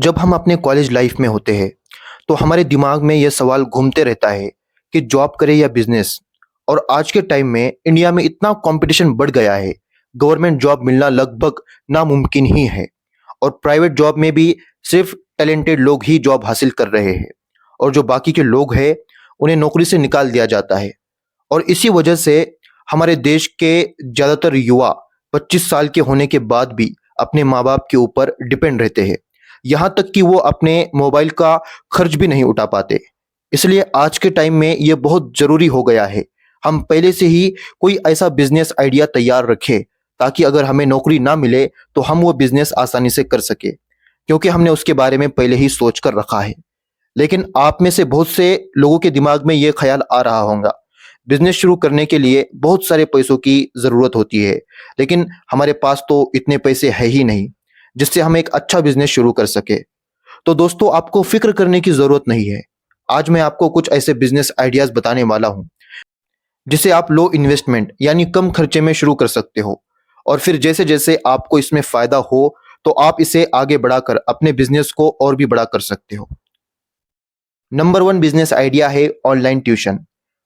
जब हम अपने कॉलेज लाइफ में होते हैं तो हमारे दिमाग में यह सवाल घूमते रहता है कि जॉब करें या बिजनेस। और आज के टाइम में इंडिया में इतना कंपटीशन बढ़ गया है, गवर्नमेंट जॉब मिलना लगभग नामुमकिन ही है। और प्राइवेट जॉब में भी सिर्फ टैलेंटेड लोग ही जॉब हासिल कर रहे हैं, और जो बाकी के लोग हैं उन्हें नौकरी से निकाल दिया जाता है। और इसी वजह से हमारे देश के ज़्यादातर युवा 25 साल के होने के बाद भी अपने माँ बाप के ऊपर डिपेंड रहते हैं, यहाँ तक कि वो अपने मोबाइल का खर्च भी नहीं उठा पाते। इसलिए आज के टाइम में ये बहुत ज़रूरी हो गया है हम पहले से ही कोई ऐसा बिजनेस आइडिया तैयार रखें, ताकि अगर हमें नौकरी ना मिले तो हम वो बिजनेस आसानी से कर सके, क्योंकि हमने उसके बारे में पहले ही सोच कर रखा है। लेकिन आप में से बहुत से लोगों के दिमाग में ये ख्याल आ रहा होगा, बिजनेस शुरू करने के लिए बहुत सारे पैसों की ज़रूरत होती है, लेकिन हमारे पास तो इतने पैसे है ही नहीं जिससे हम एक अच्छा बिजनेस शुरू कर सके। तो दोस्तों, आपको फिक्र करने की ज़रूरत नहीं है। आज मैं आपको कुछ ऐसे बिजनेस आइडियाज़ बताने वाला हूँ जिसे आप लो इन्वेस्टमेंट यानी कम खर्चे में शुरू कर सकते हो, और फिर जैसे जैसे आपको इसमें फ़ायदा हो तो आप इसे आगे बढ़ाकर अपने बिजनेस को और भी बड़ा कर सकते हो। नंबर 1 बिजनेस आइडिया है ऑनलाइन ट्यूशन।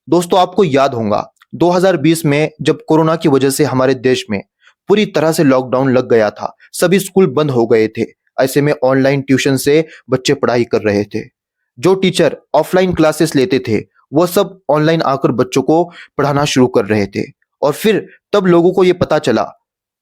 दोस्तों, आपको याद होगा 2020 में जब कोरोना की वजह से हमारे देश में पूरी तरह से लॉकडाउन लग गया था, सभी स्कूल बंद हो गए थे। ऐसे में ऑनलाइन ट्यूशन से बच्चे पढ़ाई कर रहे थे। जो टीचर ऑफलाइन क्लासेस लेते थे वो सब ऑनलाइन आकर बच्चों को पढ़ाना शुरू कर रहे थे। और फिर तब लोगों को ये पता चला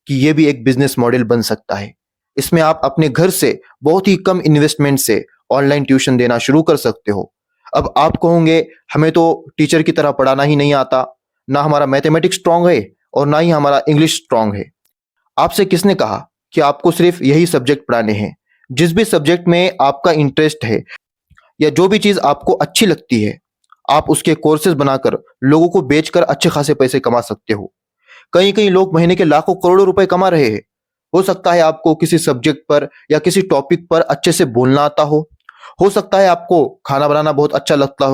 कि ये भी एक बिजनेस मॉडल बन सकता है। इसमें आप अपने घर से बहुत ही कम इन्वेस्टमेंट से ऑनलाइन ट्यूशन देना शुरू कर सकते हो। अब आप कहोगे, हमें तो टीचर की तरह पढ़ाना ही नहीं आता, ना हमारा मैथमेटिक्स स्ट्रांग है और ना ही हमारा इंग्लिश स्ट्रांग है। आपसे किसने कहा कि आपको सिर्फ यही सब्जेक्ट पढ़ाने हैं? जिस भी सब्जेक्ट में आपका इंटरेस्ट है या जो भी चीज़ आपको अच्छी लगती है, आप उसके कोर्सेज बनाकर लोगों को बेचकर अच्छे खासे पैसे कमा सकते हो। कई कई लोग महीने के लाखों करोड़ों रुपए कमा रहे हैं। हो सकता है आपको किसी सब्जेक्ट पर या किसी टॉपिक पर अच्छे से बोलना आता हो सकता है आपको खाना बनाना बहुत अच्छा लगता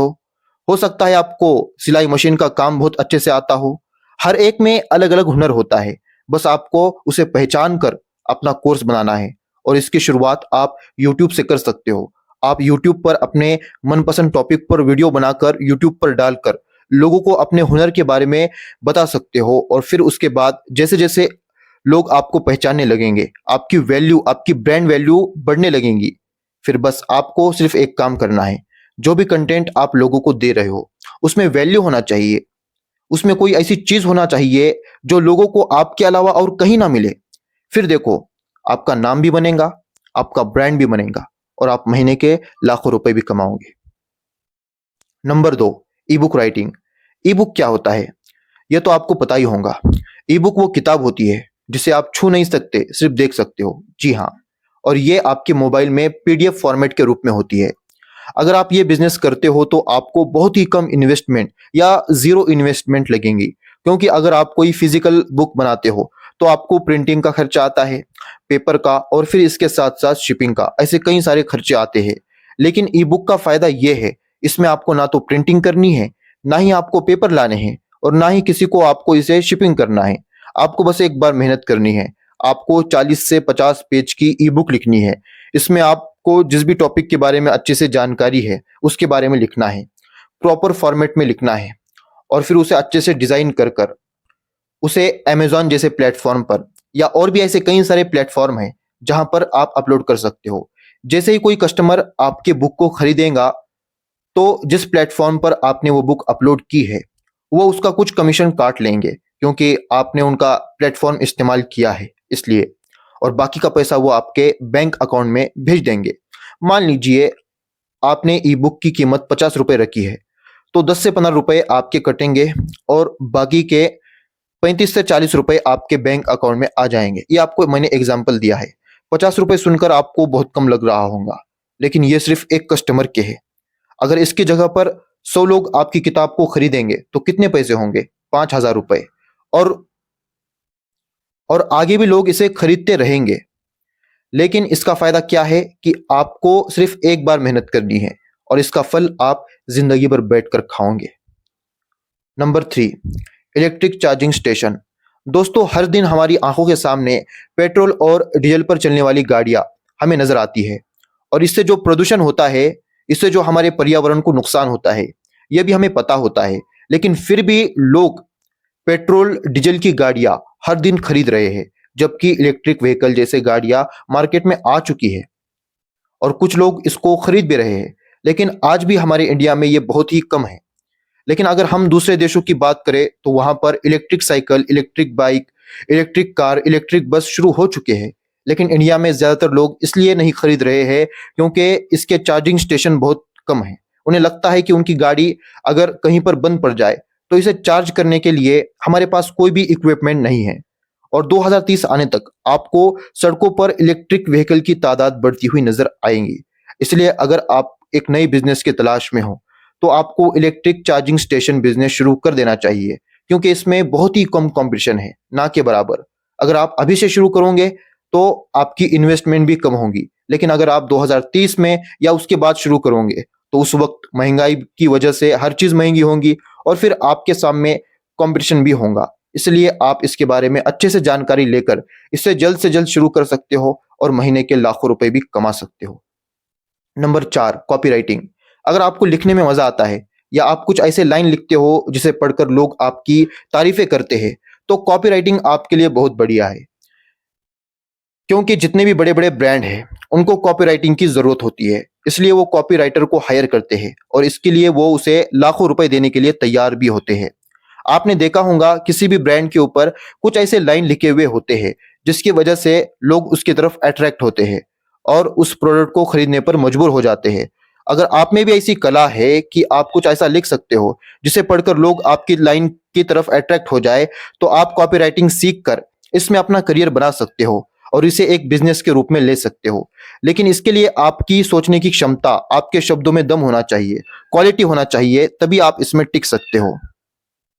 हो सकता है आपको सिलाई मशीन का काम बहुत अच्छे से आता हो। हर एक में अलग अलग हुनर होता है, बस आपको उसे पहचान कर अपना कोर्स बनाना है। और इसकी शुरुआत आप यूट्यूब से कर सकते हो। आप यूट्यूब पर अपने मनपसंद टॉपिक पर वीडियो बनाकर यूट्यूब पर डालकर लोगों को अपने हुनर के बारे में बता सकते हो। और फिर उसके बाद जैसे जैसे लोग आपको पहचानने लगेंगे, आपकी वैल्यू, आपकी ब्रांड वैल्यू बढ़ने लगेंगी। फिर बस आपको सिर्फ एक काम करना है, जो भी कंटेंट आप लोगों को दे रहे हो उसमें वैल्यू होना चाहिए, उसमें कोई ऐसी चीज होना चाहिए जो लोगों को आपके अलावा और कहीं ना मिले। फिर देखो, आपका नाम भी बनेगा, आपका ब्रांड भी बनेगा, और आप महीने के लाखों रुपए भी कमाओगे। Number 2, e book writing. E book क्या होता है यह तो आपको पता ही होगा। ई बुक वो किताब होती है जिसे आप छू नहीं सकते, सिर्फ देख सकते हो। जी हाँ, और ये आपके मोबाइल में पीडीएफ फॉर्मेट के रूप में होती है। अगर आप ये बिजनेस करते हो तो आपको बहुत ही कम इन्वेस्टमेंट या जीरो इन्वेस्टमेंट लगेंगी, क्योंकि अगर आप कोई फिजिकल बुक बनाते हो तो आपको प्रिंटिंग का खर्चा आता है, पेपर का, और फिर इसके साथ साथ शिपिंग का, ऐसे कई सारे खर्चे आते हैं। लेकिन ई बुक का फायदा ये है, इसमें आपको ना तो प्रिंटिंग करनी है, ना ही आपको पेपर लाने हैं, और ना ही किसी को आपको इसे शिपिंग करना है। आपको बस एक बार मेहनत करनी है। आपको 40 से 50 पेज की ई बुक लिखनी है। इसमें आपको जिस भी टॉपिक के बारे में अच्छे से जानकारी है उसके बारे में लिखना है, प्रॉपर फॉर्मेट में लिखना है, और फिर उसे अच्छे से डिजाइन कर कर उसे अमेजॉन जैसे प्लेटफॉर्म पर या और भी ऐसे कई सारे प्लेटफॉर्म हैं जहां पर आप अपलोड कर सकते हो। जैसे ही कोई कस्टमर आपके बुक को खरीदेगा तो जिस प्लेटफॉर्म पर आपने वो बुक अपलोड की है वो उसका कुछ कमीशन काट लेंगे, क्योंकि आपने उनका प्लेटफॉर्म इस्तेमाल किया है इसलिए। और बाकी का पैसा वो आपके बैंक अकाउंट में भेज देंगे। मान लीजिए आपने ई बुक की कीमत 50 रुपए रखी है, तो 10 से 15 रुपए आपके कटेंगे और बाकी के 35 से 40 रुपए आपके बैंक अकाउंट में आ जाएंगे। ये आपको मैंने एग्जाम्पल दिया है। 50 रुपए सुनकर आपको बहुत कम लग रहा होगा, लेकिन ये सिर्फ एक कस्टमर के है। अगर इसकी जगह पर 100 लोग आपकी किताब को खरीदेंगे तो कितने पैसे होंगे? 5,000 रुपए। और और आगे भी लोग इसे खरीदते रहेंगे। लेकिन इसका फायदा क्या है कि आपको सिर्फ एक बार मेहनत करनी है और इसका फल आप जिंदगी भर बैठकर खाओगे। Number 3, electric charging station. दोस्तों, हर दिन हमारी आंखों के सामने पेट्रोल और डीजल पर चलने वाली गाड़ियां हमें नजर आती है, और इससे जो प्रदूषण होता है, इससे जो हमारे पर्यावरण को नुकसान होता है, यह भी हमें पता होता है। लेकिन फिर भी लोग पेट्रोल डीजल की गाड़ियां हर दिन खरीद रहे हैं, जबकि इलेक्ट्रिक व्हीकल जैसे गाड़ियां मार्केट में आ चुकी है और कुछ लोग इसको खरीद भी रहे हैं। लेकिन आज भी हमारे इंडिया में ये बहुत ही कम है। लेकिन अगर हम दूसरे देशों की बात करें तो वहां पर electric cycle, electric bike, electric car, electric bus शुरू हो चुके हैं। लेकिन इंडिया में ज्यादातर लोग इसलिए नहीं खरीद रहे हैं क्योंकि इसके चार्जिंग स्टेशन बहुत कम है। उन्हें लगता है कि उनकी गाड़ी अगर कहीं पर बंद पड़ जाए तो इसे चार्ज करने के लिए हमारे पास कोई भी इक्विपमेंट नहीं है। और 2030 आने तक आपको सड़कों पर इलेक्ट्रिक व्हीकल की तादाद बढ़ती हुई नजर आएंगी। इसलिए अगर आप एक नई बिजनेस की तलाश में हो तो आपको इलेक्ट्रिक चार्जिंग स्टेशन बिजनेस शुरू कर देना चाहिए, क्योंकि इसमें बहुत ही कम कंपटीशन है, ना के बराबर। अगर आप अभी से शुरू करोगे तो आपकी इन्वेस्टमेंट भी कम होगी। लेकिन अगर आप 2030 में या उसके बाद शुरू करोगे तो उस वक्त महंगाई की वजह से हर चीज महंगी होगी और फिर आपके सामने कंपटीशन भी होगा। इसलिए आप इसके बारे में अच्छे से जानकारी लेकर इसे जल्द से जल्द शुरू कर सकते हो और महीने के लाखों रुपए भी कमा सकते हो। Number 4, copywriting. अगर आपको लिखने में मजा आता है या आप कुछ ऐसे लाइन लिखते हो जिसे पढ़कर लोग आपकी तारीफें करते हैं, तो कॉपीराइटिंग आपके लिए बहुत बढ़िया है। क्योंकि जितने भी बड़े बड़े ब्रांड हैं उनको कॉपीराइटिंग की जरूरत होती है, इसलिए वो कॉपीराइटर को हायर करते हैं और इसके लिए वो उसे लाखों रुपए देने के लिए तैयार भी होते हैं। आपने देखा होगा किसी भी ब्रांड के ऊपर कुछ ऐसे लाइन लिखे हुए होते हैं जिसकी वजह से लोग उसकी तरफ अट्रैक्ट होते हैं और उस प्रोडक्ट को खरीदने पर मजबूर हो जाते हैं। अगर आप में भी ऐसी कला है कि आप कुछ ऐसा लिख सकते हो जिसे पढ़कर लोग आपकी लाइन की तरफ अट्रैक्ट हो जाए, तो आप कॉपीराइटिंग सीख कर इसमें अपना करियर बना सकते हो और इसे एक बिजनेस के रूप में ले सकते हो। लेकिन इसके लिए आपकी सोचने की क्षमता, आपके शब्दों में दम होना चाहिए, क्वालिटी होना चाहिए, तभी आप इसमें टिक सकते हो।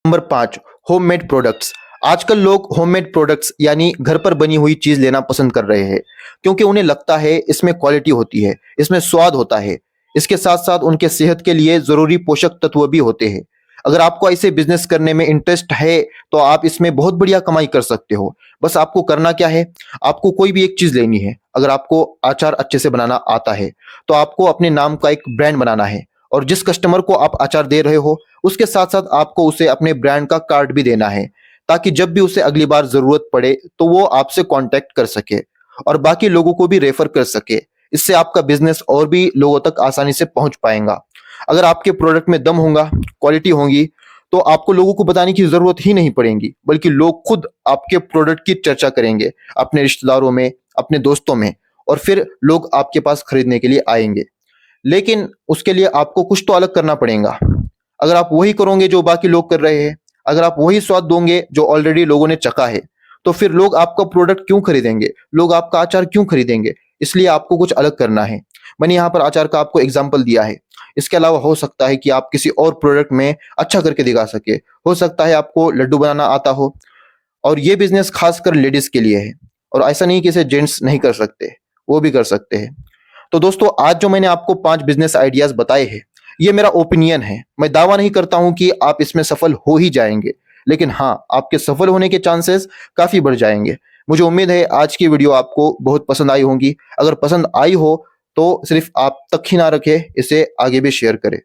Number 5, homemade products. आजकल लोग होममेड प्रोडक्ट्स यानी घर पर बनी हुई चीज लेना पसंद कर रहे हैं, क्योंकि उन्हें लगता है इसमें क्वालिटी होती है, इसमें स्वाद होता है। इसके साथ साथ उनके सेहत के लिए जरूरी पोषक तत्व भी होते हैं। अगर आपको ऐसे बिजनेस करने में इंटरेस्ट है तो आप इसमें बहुत बढ़िया कमाई कर सकते हो। बस आपको करना क्या है, आपको कोई भी एक चीज लेनी है। अगर आपको अचार अच्छे से बनाना आता है तो आपको अपने नाम का एक ब्रांड बनाना है और जिस कस्टमर को आप अचार दे रहे हो उसके साथ साथ आपको उसे अपने ब्रांड का कार्ड भी देना है, ताकि जब भी उसे अगली बार जरूरत पड़े तो वो आपसे कांटेक्ट कर सके और बाकी लोगों को भी रेफर कर सके। इससे आपका बिजनेस और भी लोगों तक आसानी से पहुंच पाएगा। अगर आपके प्रोडक्ट में दम होगा, क्वालिटी होगी, तो आपको लोगों को बताने की जरूरत ही नहीं पड़ेगी, बल्कि लोग खुद आपके प्रोडक्ट की चर्चा करेंगे अपने रिश्तेदारों में, अपने दोस्तों में, और फिर लोग आपके पास खरीदने के लिए आएंगे। लेकिन उसके लिए आपको कुछ तो अलग करना पड़ेगा। अगर आप वही करोगे जो बाकी लोग कर रहे हैं, अगर आप वही स्वाद दोगे जो ऑलरेडी लोगों ने चखा है, तो फिर लोग आपका प्रोडक्ट क्यों खरीदेंगे, लोग आपका अचार क्यों खरीदेंगे। इसलिए आपको कुछ अलग करना है। मैंने यहाँ पर अचार का आपको एग्जाम्पल दिया है। इसके अलावा हो सकता है कि आप किसी और प्रोडक्ट में अच्छा करके दिखा सके। हो सकता है आपको लड्डू बनाना आता हो, और ये बिजनेस खासकर लेडीज के लिए है। और ऐसा नहीं कि इसे जेंट्स नहीं कर सकते, वो भी कर सकते हैं। तो दोस्तों, आज जो मैंने आपको 5 बिजनेस आइडियाज बताए हैं, ये मेरा ओपिनियन है। मैं दावा नहीं करता हूं कि आप इसमें सफल हो ही जाएंगे, लेकिन हाँ, आपके सफल होने के चांसेस काफी बढ़ जाएंगे। मुझे उम्मीद है आज की वीडियो आपको बहुत पसंद आई होगी। अगर पसंद आई हो तो सिर्फ आप तक ही ना रखे, इसे आगे भी शेयर करें।